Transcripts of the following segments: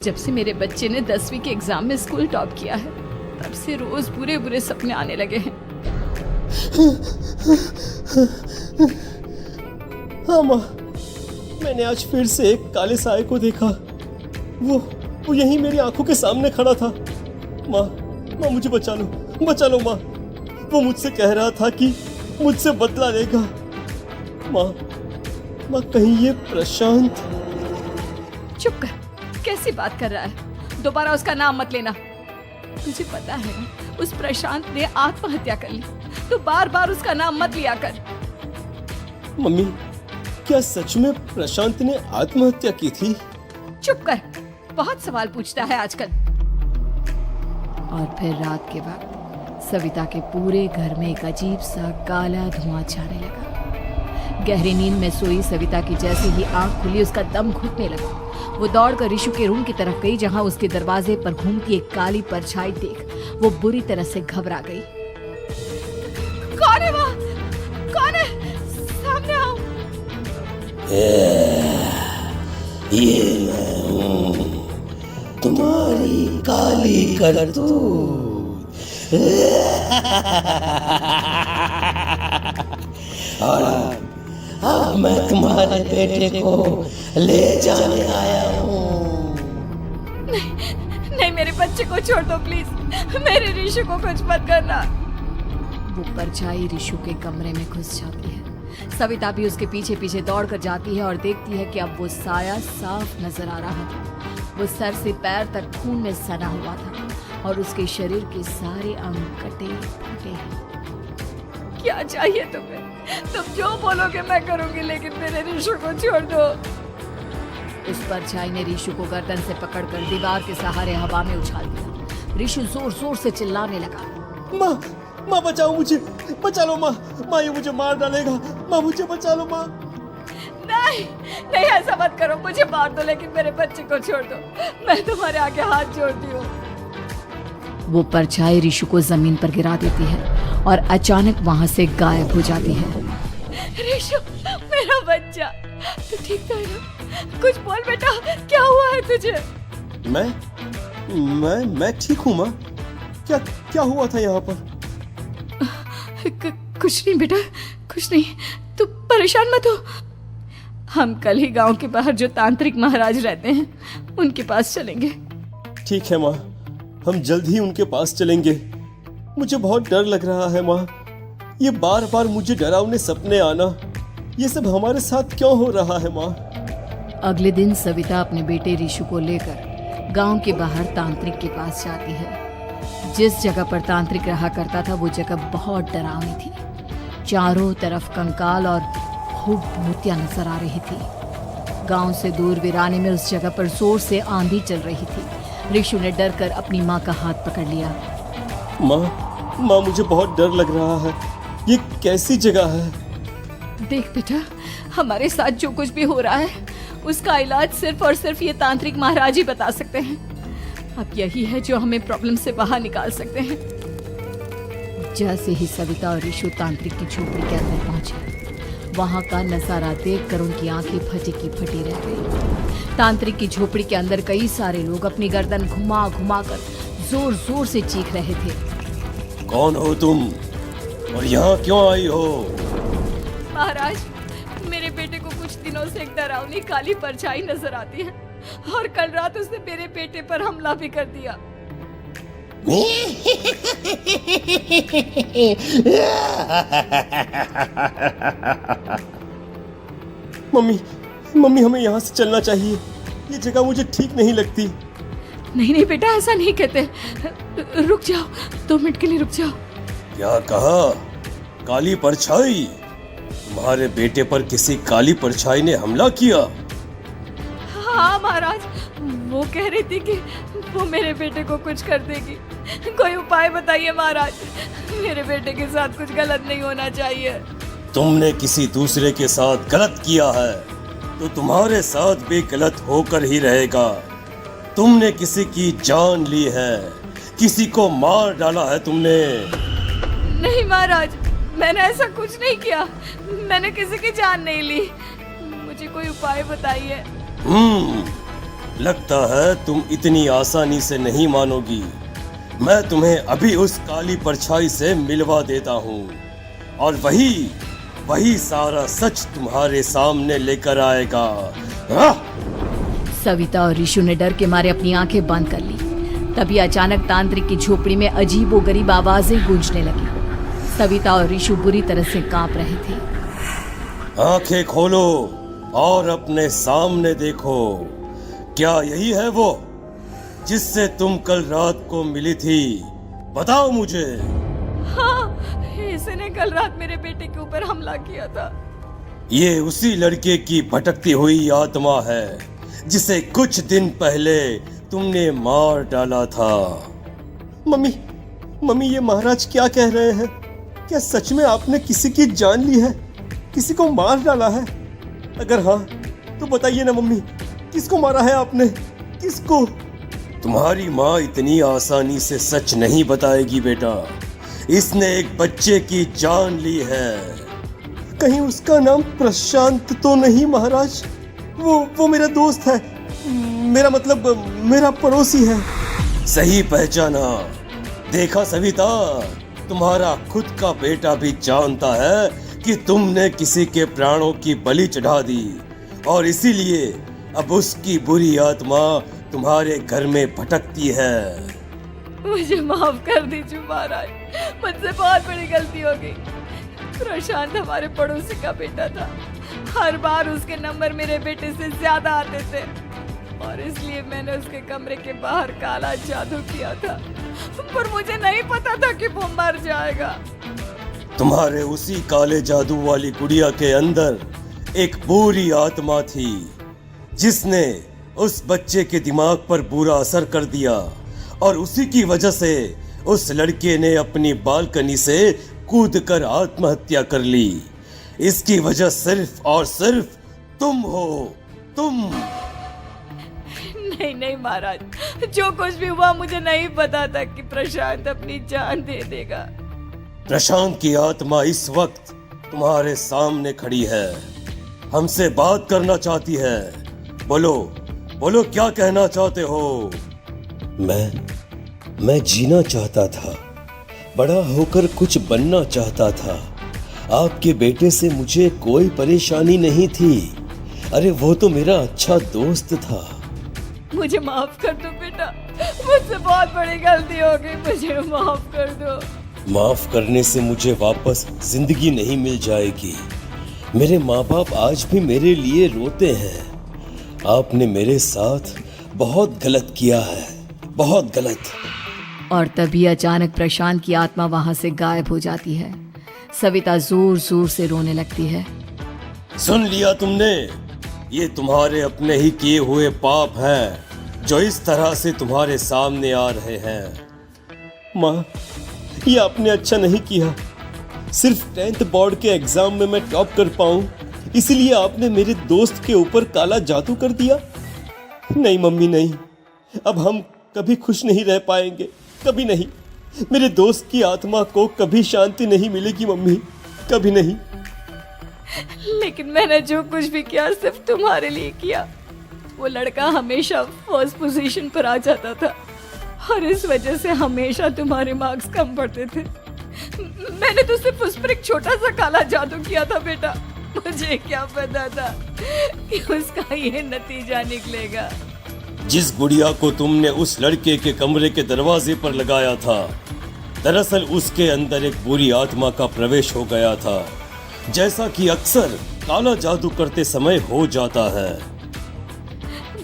जब से मेरे बच्चे ने 10वीं के एग्जाम में स्कूल टॉप किया है तब से रोज बुरे बुरे सपने आने लगे हैं। हाँ माँ, मैंने आज फिर से एक काले साए को देखा। वो यहीं मेरी आंखों के सामने खड़ा था। माँ मुझे बचा लो माँ। वो मुझसे कह रहा था कि मुझसे बदला लेगा। माँ कहीं ये प्रशांत। चुप कर, कैसी बात कर रहा है? दोबारा उसका नाम मत लेना। तुझे पता है ना, उस प्रशांत ने आत्महत्या कर ली। तो बार बार उसका नाम मत लिया कर। मम्मी, क्या सच में प्रशांत ने आत्महत्या की थी? चुप कर, बहुत सवाल पूछता है आजकल। और फिर रात के वक्त सविता के पूरे घर में एक अजीब सा काला धुआं छाने लगा। गहरी नींद में सोई सविता की जैसे ही आंख खुली उसका दम घुटने लगा। वो दौड़कर रिशु के रूम की तरफ गई, जहां उसके दरवाजे पर घूमती एक काली परछाई देख वो बुरी तरह से घबरा गई। कौन है वहाँ? कौन है? सामने आओ। ये मैं हूँ, तुम्हारी काली करतूत। और अब मैं तुम्हारे बेटे को ले जाने आया हूँ। नहीं, मेरे बच्चे को छोड़ दो प्लीज। मेरे रिशु को कुछ मत करना। वो परछाई रिशु के कमरे में घुस जाती है। सविता भी उसके पीछे पीछे दौड़ कर जाती है और देखती है कि अब वो साया साफ नजर आ रहा है। वो सर से पैर तक खून में सना हुआ था और उसके शरीर के सारे अंग कटे फटे हैं। क्या चाहिए तुम्हें? तुम जो बोलोगे मैं करूंगी, लेकिन मेरे रिशु को छोड़ दो। उस परछाई ने रिशु को गर्दन से पकड़कर दीवार के सहारे हवा में उछाल दिया। रिशु जोर जोर से चिल्लाने लगा। माँ बचाओ मुझे, बचा लो माँ, ये मुझे मार डालेगा। माँ मुझे बचा लो माँ। नहीं ऐसा मत करो, मुझे मार दो लेकिन मेरे बच्चे को छोड़ दो। मैं तुम्हारे आगे हाथ जोड़ती हूँ। वो परछाई रिशु को जमीन पर गिरा देती है और अचानक वहां से गायब हो जाती है। रिशु, मेरा बच्चा, तू ठीक तो है ना? कुछ बोल बेटा, क्या हुआ है तुझे? मैं ठीक हूँ माँ। क्या हुआ था यहाँ पर? कुछ नहीं बेटा, कुछ नहीं। तू परेशान मत हो। हम कल ही गांव के बाहर जो तांत्रिक महाराज रहते हैं उनके पास चलेंगे। ठीक है माँ, हम जल्द ही उनके पास चलेंगे। मुझे बहुत डर लग रहा है माँ। ये बार बार मुझे डरावने सपने आना, ये सब हमारे साथ क्यों हो रहा है माँ? अगले दिन सविता अपने बेटे रिशु को लेकर गांव के बाहर तांत्रिक के पास जाती है। जिस जगह पर तांत्रिक रहा करता था वो जगह बहुत डरावनी थी। चारों तरफ कंकाल और खूब भूतियां नजर आ रही थी। गांव से दूर वीराने में उस जगह पर जोर से आंधी चल रही थी। रिशु ने डर कर अपनी माँ का हाथ पकड़ लिया। माँ मुझे बहुत डर लग रहा है। ये कैसी जगह है? देख बेटा, हमारे साथ जो कुछ भी हो रहा है उसका इलाज सिर्फ और सिर्फ ये तांत्रिक महाराज ही बता सकते हैं। अब यही है जो हमें प्रॉब्लम से बाहर निकाल सकते हैं। जैसे ही सविता और रिशु तांत्रिक की झोपड़ी के अंदर पहुंचे, वहां का नजारा देखकर उनकी आंखें फटी की फटी रह गई। तांत्रिक की झोपड़ी के अंदर कई सारे लोग अपनी गर्दन घुमा घुमा कर जोर जोर से चीख रहे थे। कौन हो तुम और यहाँ क्यों आई हो? महाराज, मेरे बेटे को कुछ दिनों से एक डरावनी काली परछाई नजर आती है और कल रात उसने मेरे बेटे पर हमला भी कर दिया। मम्मी हमें यहाँ से चलना चाहिए। ये जगह मुझे ठीक नहीं लगती। नहीं बेटा, ऐसा नहीं कहते। रुक जाओ, 2 मिनट के लिए रुक जाओ। क्या कहा? काली परछाई? तुम्हारे बेटे पर किसी काली परछाई ने हमला किया? हाँ महाराज, वो कह रही थी कि वो मेरे बेटे को कुछ कर देगी। कोई उपाय बताइए महाराज, मेरे बेटे के साथ कुछ गलत नहीं होना चाहिए। तुमने किसी दूसरे के साथ गलत किया है तो तुम्हारे साथ भी गलत होकर ही रहेगा। तुमने किसी की जान ली है, किसी को मार डाला है तुमने। नहीं महाराज, मैंने ऐसा कुछ नहीं किया। मैंने किसी की जान नहीं ली। मुझे कोई उपाय बताइए। लगता है तुम इतनी आसानी से नहीं मानोगी। मैं तुम्हें अभी उस काली परछाई से मिलवा देता हूँ और वही सारा सच तुम्हारे सामने लेकर आएगा। सविता और ऋषु ने डर के मारे अपनी आंखें बंद कर ली। तभी अचानक तांत्रिक की झोपड़ी में अजीबोगरीब आवाजें गूंजने लगी। सविता और ऋषु बुरी तरह से कांप रहे थे। आंखें खोलो और अपने सामने देखो। क्या यही है वो जिससे तुम कल रात को मिली थी? बताओ मुझे। हाँ, इसने कल रात मेरे बेटे के ऊपर हमला किया था। ये उसी लड़के की भटकती हुई आत्मा है जिसे कुछ दिन पहले तुमने मार डाला था। मम्मी ये महाराज क्या कह रहे हैं? क्या सच में आपने किसी की जान ली है? किसी को मार डाला है? अगर हाँ तो बताइए ना मम्मी, किसको मारा है आपने? किसको? तुम्हारी माँ इतनी आसानी से सच नहीं बताएगी बेटा। इसने एक बच्चे की जान ली है। कहीं उसका नाम प्रशांत तो नहीं महाराज? वो मेरा दोस्त है, मेरा मतलब मेरा पड़ोसी है। सही पहचाना। देखा सविता, तुम्हारा खुद का बेटा भी जानता है कि तुमने किसी के प्राणों की बलि चढ़ा दी और इसीलिए अब उसकी बुरी आत्मा तुम्हारे घर में भटकती है। मुझे माफ कर दीजिए महाराज, मुझसे बहुत बड़ी गलती हो गई। प्रशांत हमारे पड़ोसी का बेटा था। हर बार उसके नंबर मेरे बेटे से ज्यादा आते थे और इसलिए मैंने उसके कमरे के बाहर काला जादू किया था, पर मुझे नहीं पता था कि वो मर जाएगा। तुम्हारे उसी काले जादू वाली गुड़िया के अंदर एक बुरी आत्मा थी जिसने उस बच्चे के दिमाग पर बुरा असर कर दिया और उसी की वजह से उस लड़के ने अपनी बालकनी से कूदकर आत्महत्या कर ली। इसकी वजह सिर्फ और सिर्फ तुम हो, तुम। नहीं महाराज, जो कुछ भी हुआ मुझे नहीं पता था कि प्रशांत अपनी जान दे देगा। प्रशांत की आत्मा इस वक्त तुम्हारे सामने खड़ी है, हमसे बात करना चाहती है। बोलो क्या कहना चाहते हो? मैं जीना चाहता था, बड़ा होकर कुछ बनना चाहता था। आपके बेटे से मुझे कोई परेशानी नहीं थी। अरे वो तो मेरा अच्छा दोस्त था। मुझे माफ कर दो बेटा, मुझसे बहुत बड़ी गलती हो गई, मुझे माफ कर दो। माफ करने से मुझे वापस जिंदगी नहीं मिल जाएगी। मेरे माँ बाप आज भी मेरे लिए रोते हैं। आपने मेरे साथ बहुत गलत किया है, बहुत गलत। और तभी अचानक प्रशांत की आत्मा वहां से गायब हो जाती है। सविता जोर जोर से रोने लगती है। सुन लिया तुमने? ये तुम्हारे अपने ही किए हुए पाप हैं जो इस तरह से तुम्हारे सामने आ रहे हैं। माँ, ये आपने अच्छा नहीं किया। सिर्फ 10th बोर्ड के एग्जाम में मैं टॉप कर पाऊं, इसीलिए आपने मेरे दोस्त के ऊपर काला जादू कर दिया। नहीं मम्मी, नहीं, अब हम कभी खुश नहीं रह पाएंगे, कभी नहीं। मेरे दोस्त की आत्मा को कभी शांति नहीं मिलेगी मम्मी, कभी नहीं। लेकिन मैंने जो कुछ भी किया सिर्फ तुम्हारे लिए किया। वो लड़का हमेशा फर्स्ट पोजीशन पर आ जाता था और इस वजह से हमेशा तुम्हारे मार्क्स कम पड़ते थे। मैंने तो सिर्फ उस पर एक छोटा सा काला जादू किया था बेटा। मुझे क्या पता था कि उसका ये नतीजा निकलेगा। जिस गुड़िया को तुमने उस लड़के के कमरे के दरवाजे पर लगाया था, दरअसल उसके अंदर एक बुरी आत्मा का प्रवेश हो गया था, जैसा कि अक्सर काला जादू करते समय हो जाता है।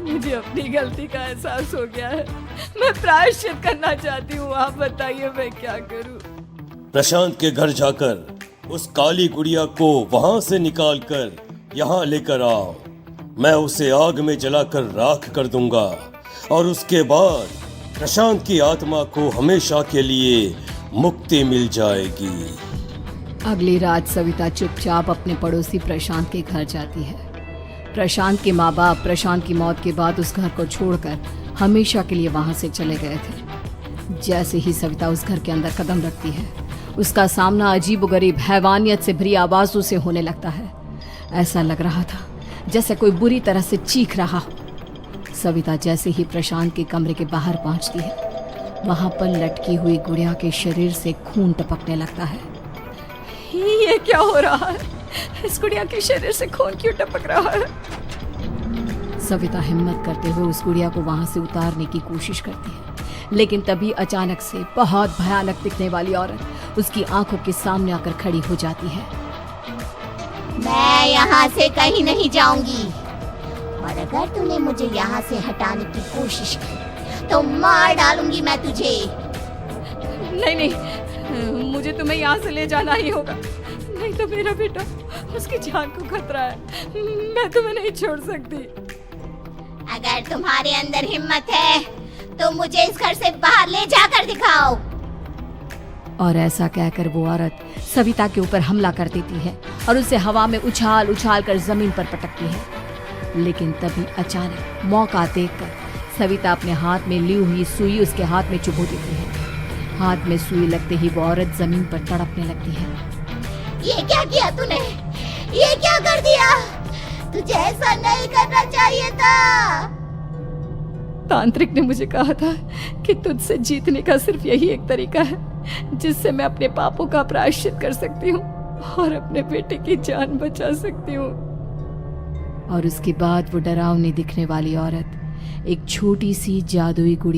मुझे अपनी गलती का एहसास हो गया है। मैं प्रायश्चित करना चाहती हूँ, आप बताइए मैं क्या करूँ? प्रशांत के घर जाकर उस काली गुड़िया को वहां से निकालकर यहाँ लेकर आओ। मैं उसे आग में जलाकर राख कर दूंगा और उसके बाद प्रशांत की आत्मा को हमेशा के लिए मुक्ति मिल जाएगी। अगली रात सविता चुपचाप अपने पड़ोसी प्रशांत के घर जाती है। प्रशांत के माँ बाप प्रशांत की मौत के बाद उस घर को छोड़कर हमेशा के लिए वहां से चले गए थे। जैसे ही सविता उस घर के अंदर कदम रखती है, उसका सामना अजीबोगरीब हैवानियत से भरी आवाजों से होने लगता है। ऐसा लग रहा था जैसे कोई बुरी तरह से चीख रहा हो। सविता जैसे ही प्रशांत के कमरे के बाहर पहुंचती है, वहां पर लटकी हुई गुड़िया के शरीर से खून टपकने लगता है। ये क्या हो रहा है? इस गुड़िया के शरीर से खून क्यों टपक रहा है? सविता हिम्मत करते हुए उस गुड़िया को वहां से उतारने की कोशिश करती है, लेकिन तभी अचानक से बहुत भयानक दिखने वाली औरत उसकी आंखों के सामने आकर खड़ी हो जाती है। मैं यहाँ से कहीं नहीं जाऊंगी, और अगर तूने मुझे यहाँ से हटाने की कोशिश की तो मार डालूंगी मैं तुझे। नहीं नहीं, मुझे तुम्हें यहाँ से ले जाना ही होगा, नहीं तो मेरा बेटा, उसकी जान को खतरा है। मैं तुम्हें नहीं छोड़ सकती। अगर तुम्हारे अंदर हिम्मत है तो मुझे इस घर से बाहर ले जाकर दिखाओ। और ऐसा कहकर वो औरत सविता के ऊपर हमला कर देती है और उसे हवा में उछाल उछाल कर जमीन पर पटकती है। लेकिन तभी अचानक मौका देखकर सविता अपने हाथ में ली हुई सुई उसके हाथ में चुभो देती है। हाथ में सुई लगते ही वो औरत जमीन पर तड़पने लगती है। ये क्या किया तूने? ये क्या कर दिया? तुझे ऐसा नहीं करना चाहिए था। तांत्रिक ने मुझे कहा था कि तुझसे जीतने का सिर्फ यही एक तरीका है जिससे मैं अपने पापों का प्रायश्चित कर सकती हूँ और अपने बेटे की जान बचा सकती हूँ। और उसके बाद वो डरावनी दिखने वाली औरत एक छोटी सी जादुई गुड़िया